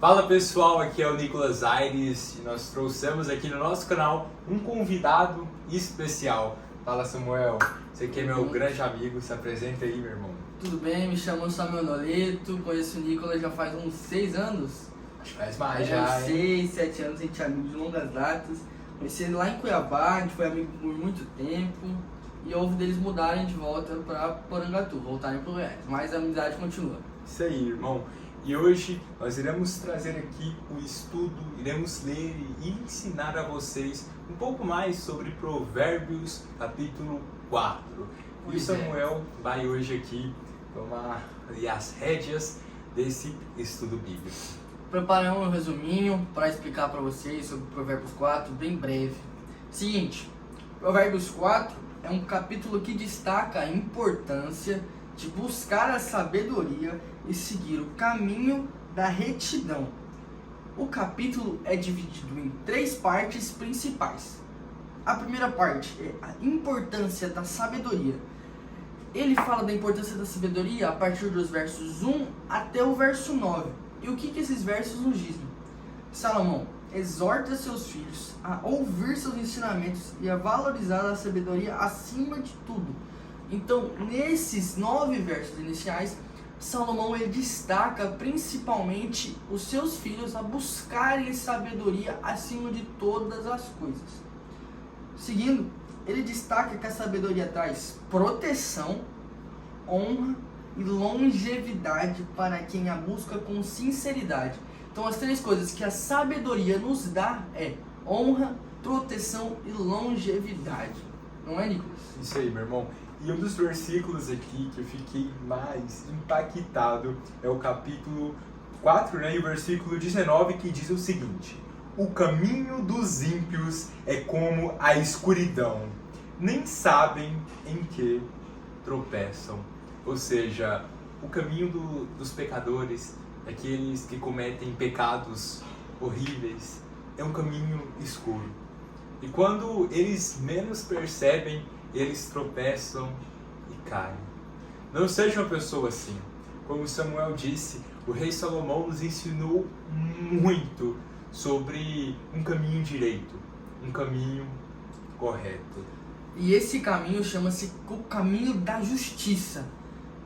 Fala pessoal, aqui é o Nicolas Aires e nós trouxemos aqui no nosso canal um convidado especial. Fala Samuel, você que é meu grande amigo, se apresenta aí, meu irmão. Tudo bem, me chamo Samuel Noleto, conheço o Nicolas já faz uns 6 anos. Acho que faz mais já, hein? 6, 7 anos, a gente é amigo de longas datas. Conheci ele lá em Cuiabá, a gente foi amigo por muito tempo. E houve deles mudarem de volta para Porangatu, voltarem para o Goiás. Mas a amizade continua. Isso aí, irmão. E hoje nós iremos trazer aqui o estudo, iremos ler e ensinar a vocês um pouco mais sobre Provérbios capítulo 4. E o Samuel vai hoje aqui tomar ali as rédeas desse estudo bíblico. Preparamos um resuminho para explicar para vocês sobre Provérbios 4, bem breve. Seguinte, Provérbios 4 é um capítulo que destaca a importância de buscar a sabedoria e seguir o caminho da retidão. O capítulo é dividido em 3 partes principais. A primeira parte é a importância da sabedoria. Ele fala da importância da sabedoria a partir dos versos 1 até o verso 9. E o que esses versos nos dizem? Salomão exorta seus filhos a ouvir seus ensinamentos e a valorizar a sabedoria acima de tudo. Então, nesses 9 versos iniciais, Salomão ele destaca principalmente os seus filhos a buscarem sabedoria acima de todas as coisas. Seguindo, ele destaca que a sabedoria traz proteção, honra e longevidade para quem a busca com sinceridade. Então, as 3 coisas que a sabedoria nos dá é honra, proteção e longevidade. Não é, Nicolas? Isso aí, meu irmão. E um dos versículos aqui que eu fiquei mais impactado é o capítulo 4, né, e o versículo 19, que diz o seguinte: o caminho dos ímpios é como a escuridão, nem sabem em que tropeçam. Ou seja, o caminho dos pecadores, aqueles que cometem pecados horríveis, é um caminho escuro. E quando eles menos percebem, eles tropeçam e caem. Não seja uma pessoa assim. Como Samuel disse, o rei Salomão nos ensinou muito sobre um caminho direito, um caminho correto. E esse caminho chama-se o caminho da justiça,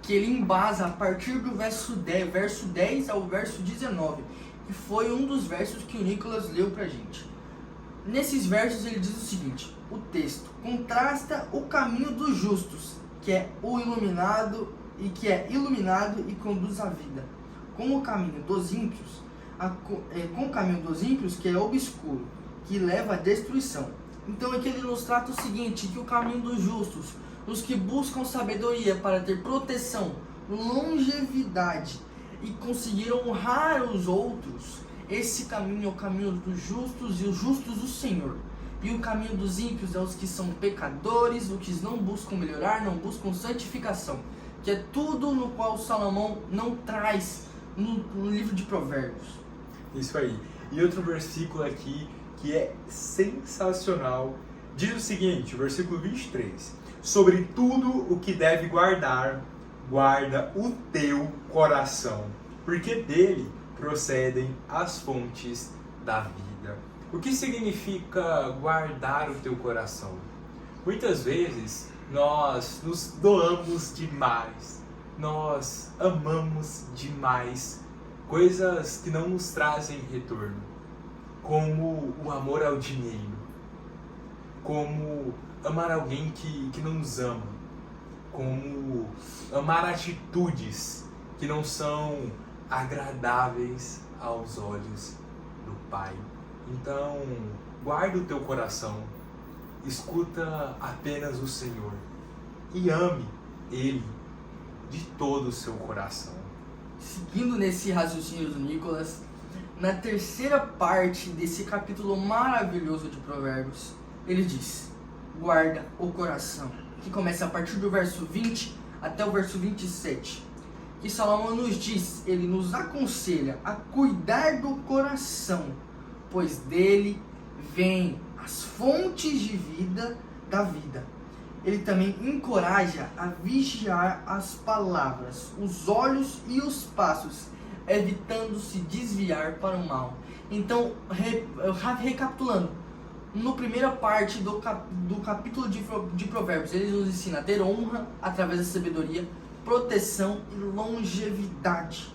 que ele embasa a partir do verso 10 ao verso 19, que foi um dos versos que o Nicolas leu pra gente. Nesses versos ele diz o seguinte: o texto contrasta o caminho dos justos, que é iluminado e conduz à vida, com o caminho dos ímpios, que é obscuro, que leva à destruição. Então aqui ele nos trata o seguinte, que o caminho dos justos, os que buscam sabedoria para ter proteção, longevidade e conseguir honrar os outros, esse caminho é o caminho dos justos e os justos do Senhor. E o caminho dos ímpios é os que são pecadores, os que não buscam melhorar, não buscam santificação, que é tudo no qual Salomão não traz no livro de Provérbios. Isso aí. E outro versículo aqui que é sensacional, diz o seguinte, o versículo 23: sobre tudo o que deve guardar, guarda o teu coração, porque dele procedem as fontes da vida. O que significa guardar o teu coração? Muitas vezes nós nos doamos demais, nós amamos demais coisas que não nos trazem retorno, como o amor ao dinheiro, como amar alguém que não nos ama, como amar atitudes que não são agradáveis aos olhos do Pai. Então, guarda o teu coração, escuta apenas o Senhor e ame Ele de todo o seu coração. Seguindo nesse raciocínio do Nicolas, na terceira parte desse capítulo maravilhoso de Provérbios, ele diz: guarda o coração, que começa a partir do verso 20 até o verso 27. Que Salomão nos diz, ele nos aconselha a cuidar do coração, pois dele vêm as fontes de vida da vida. Ele também encoraja a vigiar as palavras, os olhos e os passos, evitando se desviar para o mal. Então, recapitulando, na primeira parte do capítulo de Provérbios, ele nos ensina a ter honra através da sabedoria, proteção e longevidade.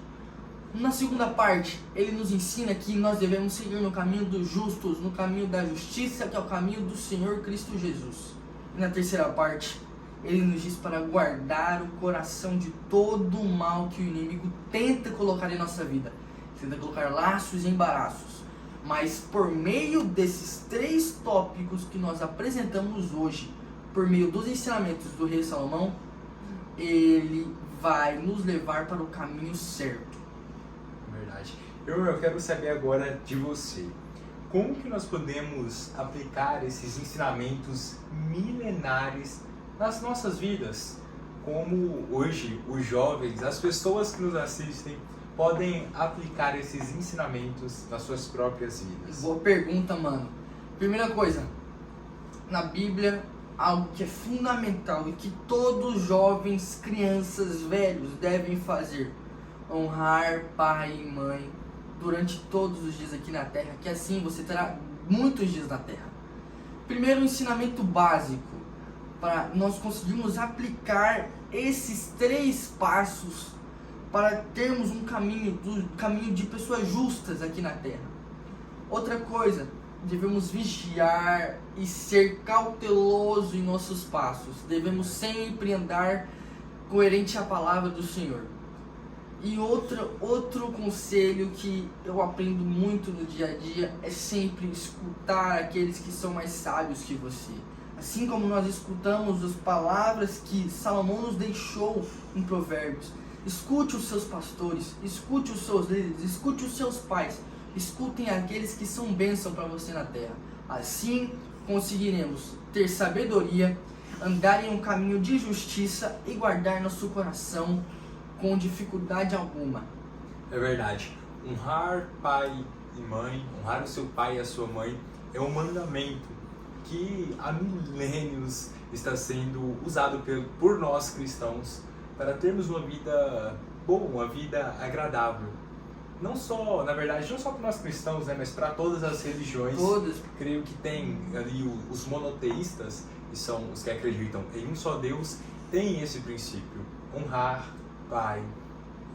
Na segunda parte, ele nos ensina que nós devemos seguir no caminho dos justos, no caminho da justiça, que é o caminho do Senhor Cristo Jesus. E na terceira parte, ele nos diz para guardar o coração de todo o mal que o inimigo tenta colocar em nossa vida. Tenta colocar laços e embaraços. Mas por meio desses 3 tópicos que nós apresentamos hoje, por meio dos ensinamentos do rei Salomão, ele vai nos levar para o caminho certo. Verdade. Eu quero saber agora de você. Como que nós podemos aplicar esses ensinamentos milenares nas nossas vidas? Como hoje os jovens, as pessoas que nos assistem, podem aplicar esses ensinamentos nas suas próprias vidas? Boa pergunta, mano. Primeira coisa, na Bíblia, algo que é fundamental e que todos jovens, crianças, velhos devem fazer: honrar pai e mãe durante todos os dias aqui na terra, que assim você terá muitos dias na terra. Primeiro ensinamento básico, para nós conseguirmos aplicar esses 3 passos para termos um caminho de pessoas justas aqui na terra. Outra coisa, devemos vigiar e ser cauteloso em nossos passos. Devemos sempre andar coerente à palavra do Senhor. E outro conselho que eu aprendo muito no dia a dia é sempre escutar aqueles que são mais sábios que você. Assim como nós escutamos as palavras que Salomão nos deixou em Provérbios. Escute os seus pastores, escute os seus líderes, escute os seus pais. Escutem aqueles que são bênção para você na terra. Assim conseguiremos ter sabedoria, andar em um caminho de justiça e guardar nosso coração com dificuldade alguma. É verdade. Honrar pai e mãe, honrar o seu pai e a sua mãe é um mandamento que há milênios está sendo usado por nós cristãos para termos uma vida boa, uma vida agradável. Não só, na verdade, não só para nós cristãos, né, mas para todas as religiões. Todas. Creio que tem ali os monoteístas, que são os que acreditam em um só Deus, tem esse princípio: honrar pai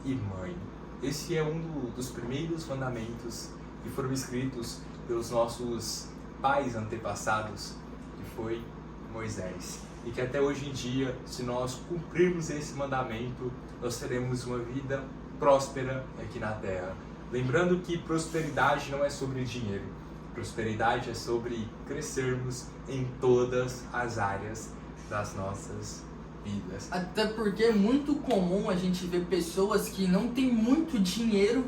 e mãe. Esse é um dos primeiros mandamentos que foram escritos pelos nossos pais antepassados, que foi Moisés. E que até hoje em dia, se nós cumprirmos esse mandamento, nós teremos uma vida próspera aqui na terra. Lembrando que prosperidade não é sobre dinheiro. Prosperidade é sobre crescermos em todas as áreas das nossas vidas. Até porque é muito comum a gente ver pessoas que não têm muito dinheiro,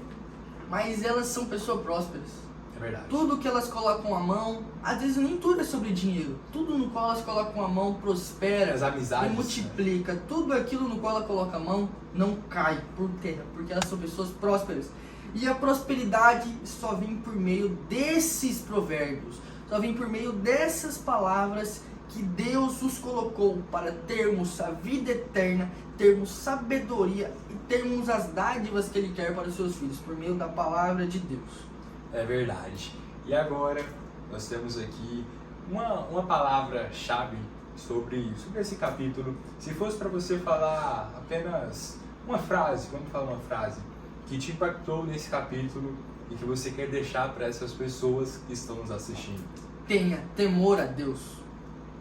mas elas são pessoas prósperas. É verdade. Tudo que elas colocam a mão, às vezes nem tudo é sobre dinheiro. Tudo no qual elas colocam a mão prospera, as amizades, e multiplica. Né? Tudo aquilo no qual ela coloca a mão não cai por terra, porque elas são pessoas prósperas. E a prosperidade só vem por meio desses provérbios, só vem por meio dessas palavras que Deus os colocou para termos a vida eterna, termos sabedoria e termos as dádivas que Ele quer para os seus filhos, por meio da palavra de Deus. É verdade. E agora nós temos aqui uma palavra-chave sobre esse capítulo. Se fosse para você falar apenas uma frase, vamos falar uma frase, que te impactou nesse capítulo e que você quer deixar para essas pessoas que estão nos assistindo. Tenha temor a Deus.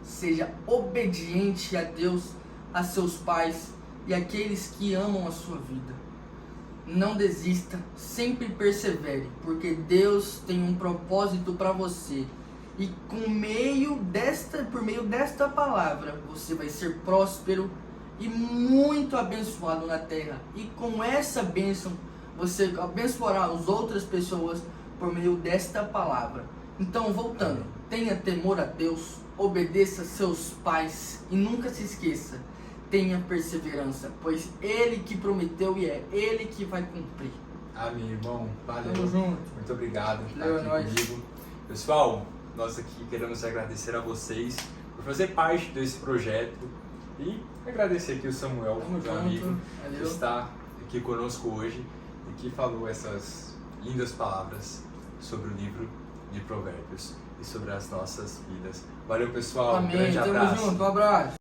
Seja obediente a Deus, a seus pais e àqueles que amam a sua vida. Não desista, sempre persevere, porque Deus tem um propósito para você. E por meio desta palavra, você vai ser próspero e muito abençoado na terra. E com essa bênção, você abençoará as outras pessoas por meio desta palavra. Então, voltando, tenha temor a Deus, obedeça seus pais e nunca se esqueça, tenha perseverança, pois Ele que prometeu e é Ele que vai cumprir. Amém, irmão. Valeu. Tamo junto. Muito obrigado por Valeu, estar aqui comigo. Pessoal, nós aqui queremos agradecer a vocês por fazer parte desse projeto e agradecer aqui o Samuel, meu amigo, que está aqui conosco hoje. E que falou essas lindas palavras sobre o livro de Provérbios e sobre as nossas vidas. Valeu, pessoal. Um Amém. grande Tamo abraço. junto. Um abraço.